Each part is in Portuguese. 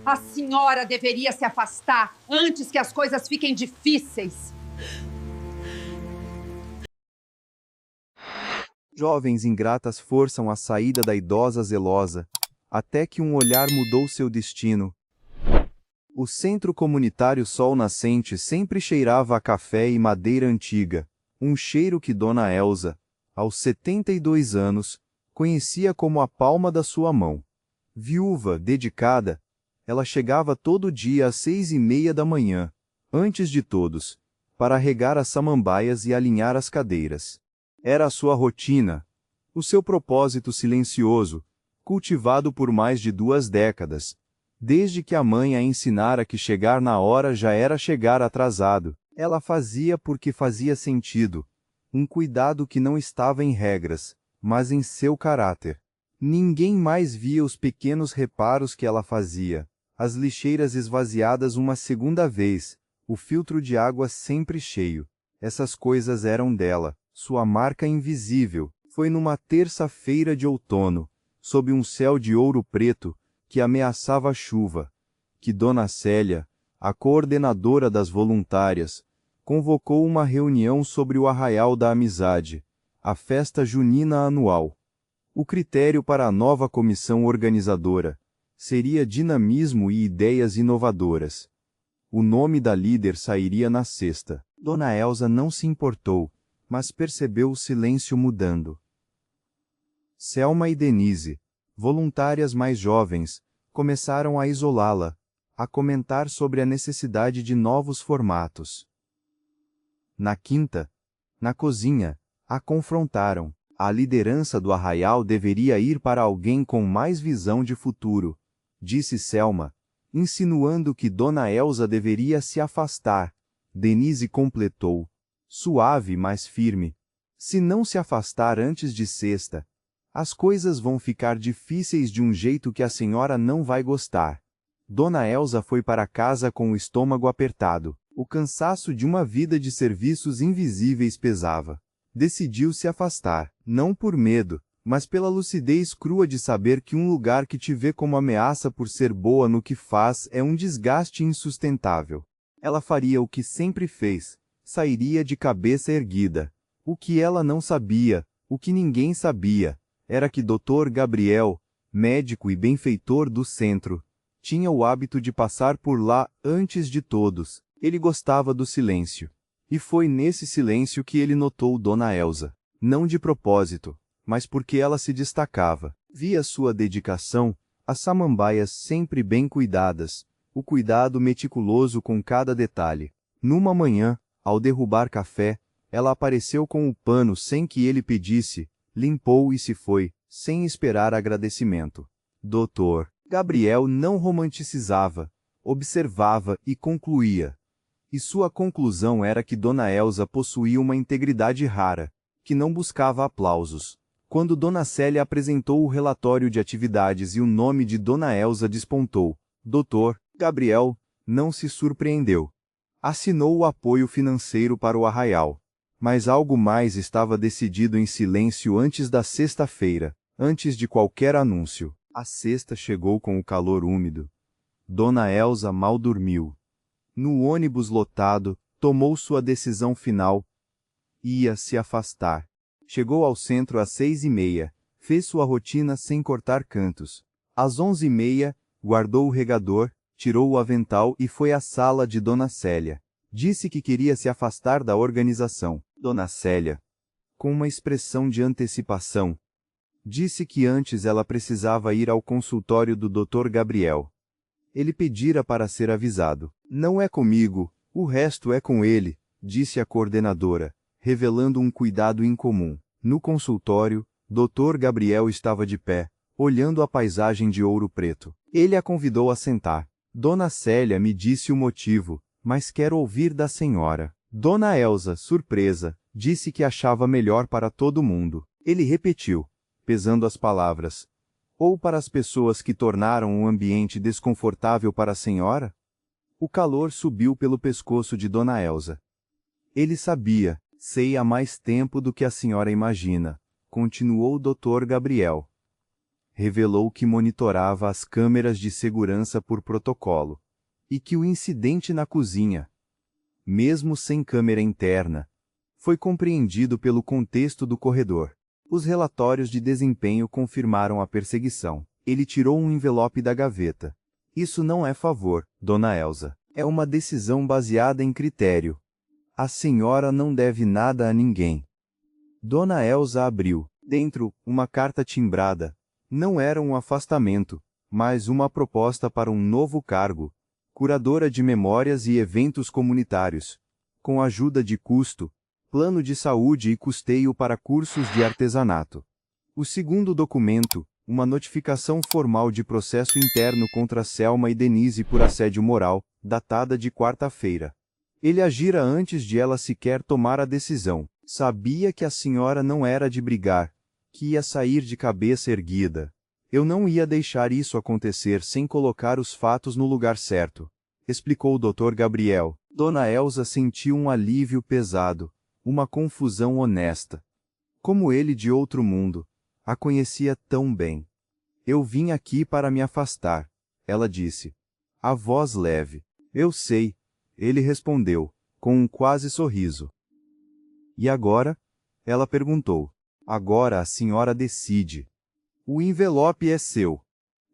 A senhora deveria se afastar antes que as coisas fiquem difíceis. Jovens ingratas forçam a saída da idosa zelosa, até que um olhar mudou seu destino. O centro comunitário Sol Nascente sempre cheirava a café e madeira antiga, um cheiro que Dona Elza, aos 72 anos, conhecia como a palma da sua mão. Viúva, dedicada, ela chegava todo dia às 6:30 da manhã, antes de todos, para regar as samambaias e alinhar as cadeiras. Era a sua rotina, o seu propósito silencioso, cultivado por mais de 2 décadas, desde que a mãe a ensinara que chegar na hora já era chegar atrasado. Ela fazia porque fazia sentido, um cuidado que não estava em regras, mas em seu caráter. Ninguém mais via os pequenos reparos que ela fazia, as lixeiras esvaziadas uma segunda vez, o filtro de água sempre cheio. Essas coisas eram dela, sua marca invisível. Foi numa terça-feira de outono, sob um céu de ouro preto, que ameaçava a chuva, que Dona Célia, a coordenadora das voluntárias, convocou uma reunião sobre o Arraial da Amizade, a festa junina anual. O critério para a nova comissão organizadora seria dinamismo e ideias inovadoras. O nome da líder sairia na sexta. Dona Elza não se importou, mas percebeu o silêncio mudando. Selma e Denise, voluntárias mais jovens, começaram a isolá-la, a comentar sobre a necessidade de novos formatos. Na quinta, na cozinha, a confrontaram. A liderança do Arraial deveria ir para alguém com mais visão de futuro, disse Selma, insinuando que Dona Elza deveria se afastar. Denise completou, suave mas firme. Se não se afastar antes de sexta, as coisas vão ficar difíceis de um jeito que a senhora não vai gostar. Dona Elza foi para casa com o estômago apertado. O cansaço de uma vida de serviços invisíveis pesava. Decidiu se afastar, não por medo, mas pela lucidez crua de saber que um lugar que te vê como ameaça por ser boa no que faz é um desgaste insustentável. Ela faria o que sempre fez, sairia de cabeça erguida. O que ela não sabia, o que ninguém sabia, era que Dr. Gabriel, médico e benfeitor do centro, tinha o hábito de passar por lá antes de todos. Ele gostava do silêncio. E foi nesse silêncio que ele notou Dona Elza. Não de propósito, mas porque ela se destacava. Via sua dedicação, as samambaias sempre bem cuidadas, o cuidado meticuloso com cada detalhe. Numa manhã, ao derrubar café, ela apareceu com o pano sem que ele pedisse, limpou e se foi, sem esperar agradecimento. Dr. Gabriel não romanticizava, observava e concluía. E sua conclusão era que Dona Elza possuía uma integridade rara, que não buscava aplausos. Quando Dona Célia apresentou o relatório de atividades e o nome de Dona Elza despontou, Dr. Gabriel não se surpreendeu. Assinou o apoio financeiro para o Arraial. Mas algo mais estava decidido em silêncio antes da sexta-feira, antes de qualquer anúncio. A sexta chegou com o calor úmido. Dona Elza mal dormiu. No ônibus lotado, tomou sua decisão final. Ia se afastar. Chegou ao centro às 6:30, fez sua rotina sem cortar cantos. Às 11:30, guardou o regador, tirou o avental e foi à sala de Dona Célia. Disse que queria se afastar da organização. Dona Célia, com uma expressão de antecipação, disse que antes ela precisava ir ao consultório do Dr. Gabriel. Ele pedira para ser avisado. Não é comigo, o resto é com ele, disse a coordenadora, revelando um cuidado incomum. No consultório, Dr. Gabriel estava de pé, olhando a paisagem de ouro preto. Ele a convidou a sentar. Dona Célia me disse o motivo, mas quero ouvir da senhora. Dona Elza, surpresa, disse que achava melhor para todo mundo. Ele repetiu, pesando as palavras. Ou para as pessoas que tornaram o ambiente desconfortável para a senhora? O calor subiu pelo pescoço de Dona Elza. Ele sabia, sei há mais tempo do que a senhora imagina, continuou o Dr. Gabriel. revelou que monitorava as câmeras de segurança por protocolo, e que o incidente na cozinha, mesmo sem câmera interna, foi compreendido pelo contexto do corredor. Os relatórios de desempenho confirmaram a perseguição. Ele tirou um envelope da gaveta. Isso não é favor, Dona Elsa. É uma decisão baseada em critério. A senhora não deve nada a ninguém. Dona Elsa abriu. Dentro, uma carta timbrada. Não era um afastamento, mas uma proposta para um novo cargo. Curadora de memórias e eventos comunitários. Com ajuda de custo, plano de saúde e custeio para cursos de artesanato. O segundo documento, uma notificação formal de processo interno contra Selma e Denise por assédio moral, datada de quarta-feira. Ele agira antes de ela sequer tomar a decisão. Sabia que a senhora não era de brigar, que ia sair de cabeça erguida. Eu não ia deixar isso acontecer sem colocar os fatos no lugar certo, explicou o Dr. Gabriel. Dona Elsa sentiu um alívio pesado, uma confusão honesta. Como ele de outro mundo, a conhecia tão bem. Eu vim aqui para me afastar, ela disse. A voz leve. Eu sei, ele respondeu, com um quase sorriso. E agora? Ela perguntou. Agora a senhora decide. O envelope é seu.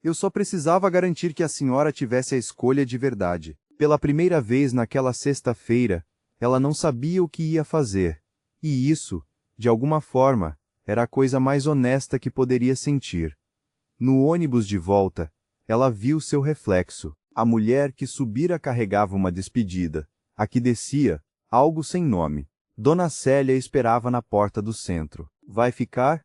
Eu só precisava garantir que a senhora tivesse a escolha de verdade. Pela primeira vez naquela sexta-feira, ela não sabia o que ia fazer. E isso, de alguma forma, era a coisa mais honesta que poderia sentir. No ônibus de volta, ela viu seu reflexo. A mulher que subira carregava uma despedida. A que descia, algo sem nome. Dona Célia esperava na porta do centro. Vai ficar?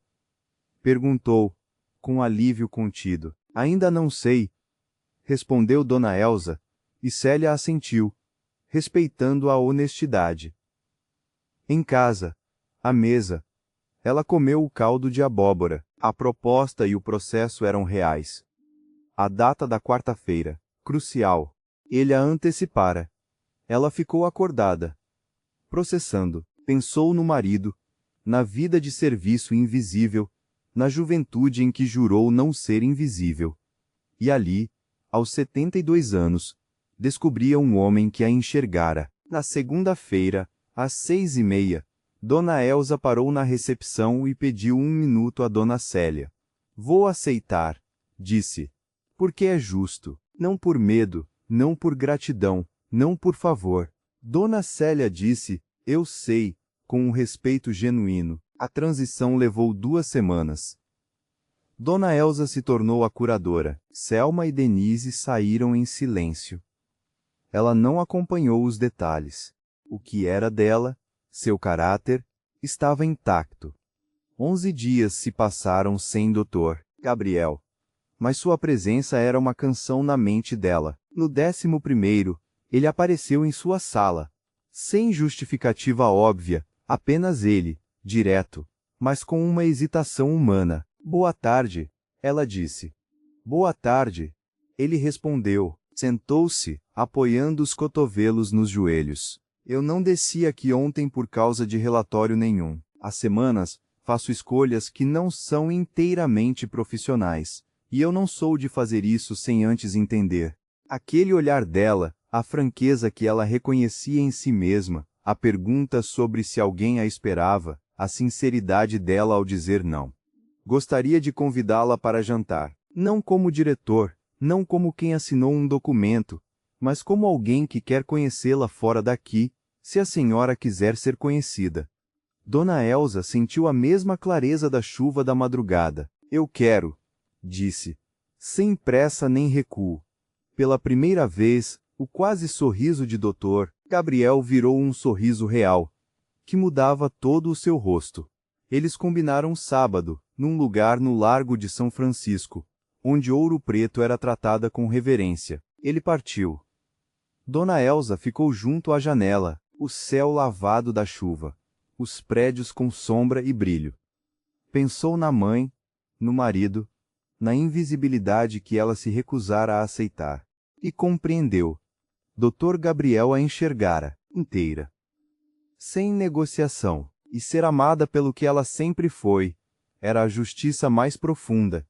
Perguntou, com alívio contido. Ainda não sei, respondeu Dona Elsa, e Célia assentiu, respeitando a honestidade. Em casa, à mesa, ela comeu o caldo de abóbora. A proposta e o processo eram reais. A data da quarta-feira, crucial. Ele a antecipara. Ela ficou acordada, processando. Pensou no marido, na vida de serviço invisível, na juventude em que jurou não ser invisível. E ali, aos 72 anos, descobria um homem que a enxergara. Na segunda-feira, às 6h30, Dona Elsa parou na recepção e pediu 1 minuto a Dona Célia. Vou aceitar, disse, porque é justo, não por medo, não por gratidão, não por favor. Dona Célia disse, eu sei, com um respeito genuíno. A transição levou 2 semanas. Dona Elsa se tornou a curadora. Selma e Denise saíram em silêncio. Ela não acompanhou os detalhes. O que era dela, seu caráter, estava intacto. 11 dias se passaram sem Dr. Gabriel. Mas sua presença era uma canção na mente dela. No 11º, ele apareceu em sua sala. Sem justificativa óbvia, apenas ele, direto, mas com uma hesitação humana. Boa tarde, ela disse. Boa tarde, ele respondeu. Sentou-se, apoiando os cotovelos nos joelhos. Eu não desci aqui ontem por causa de relatório nenhum. Há semanas, faço escolhas que não são inteiramente profissionais, e eu não sou de fazer isso sem antes entender. Aquele olhar dela, a franqueza que ela reconhecia em si mesma, a pergunta sobre se alguém a esperava, a sinceridade dela ao dizer não. Gostaria de convidá-la para jantar, não como diretor, não como quem assinou um documento, mas como alguém que quer conhecê-la fora daqui, se a senhora quiser ser conhecida. Dona Elsa sentiu a mesma clareza da chuva da madrugada. Eu quero, disse, sem pressa nem recuo. Pela primeira vez, o quase sorriso de Dr. Gabriel virou um sorriso real, que mudava todo o seu rosto. Eles combinaram sábado, num lugar no Largo de São Francisco, onde Ouro Preto era tratada com reverência. Ele partiu. Dona Elsa ficou junto à janela, o céu lavado da chuva, os prédios com sombra e brilho. Pensou na mãe, no marido, na invisibilidade que ela se recusara a aceitar. E compreendeu. Dr. Gabriel a enxergara, inteira. Sem negociação, e ser amada pelo que ela sempre foi, era a justiça mais profunda.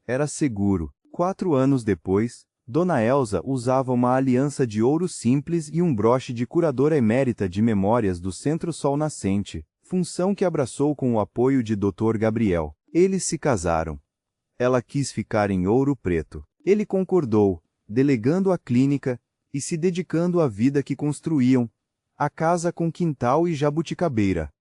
Era seguro. 4 anos depois, Dona Elsa usava uma aliança de ouro simples e um broche de curadora emérita de memórias do Centro Sol Nascente, função que abraçou com o apoio de Dr. Gabriel. Eles se casaram. Ela quis ficar em Ouro Preto. Ele concordou, delegando a clínica e se dedicando à vida que construíam, a casa com quintal e jabuticabeira.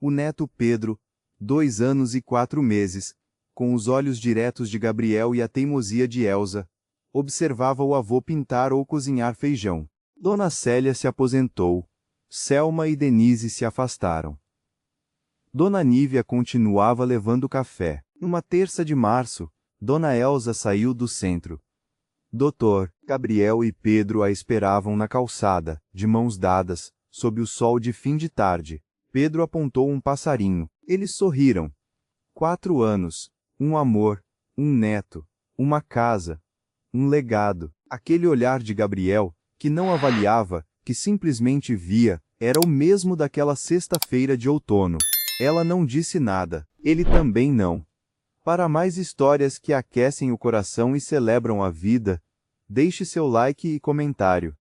O neto Pedro, 2 anos e 4 meses, com os olhos diretos de Gabriel e a teimosia de Elsa, observava o avô pintar ou cozinhar feijão. Dona Célia se aposentou. Selma e Denise se afastaram. Dona Nívia continuava levando café. Numa terça de março, Dona Elsa saiu do centro. Doutor Gabriel e Pedro a esperavam na calçada, de mãos dadas, sob o sol de fim de tarde. Pedro apontou um passarinho. Eles sorriram. 4 anos, um amor, um neto, uma casa, um legado. Aquele olhar de Gabriel, que não avaliava, que simplesmente via, era o mesmo daquela sexta-feira de outono. Ela não disse nada. Ele também não. Para mais histórias que aquecem o coração e celebram a vida, deixe seu like e comentário.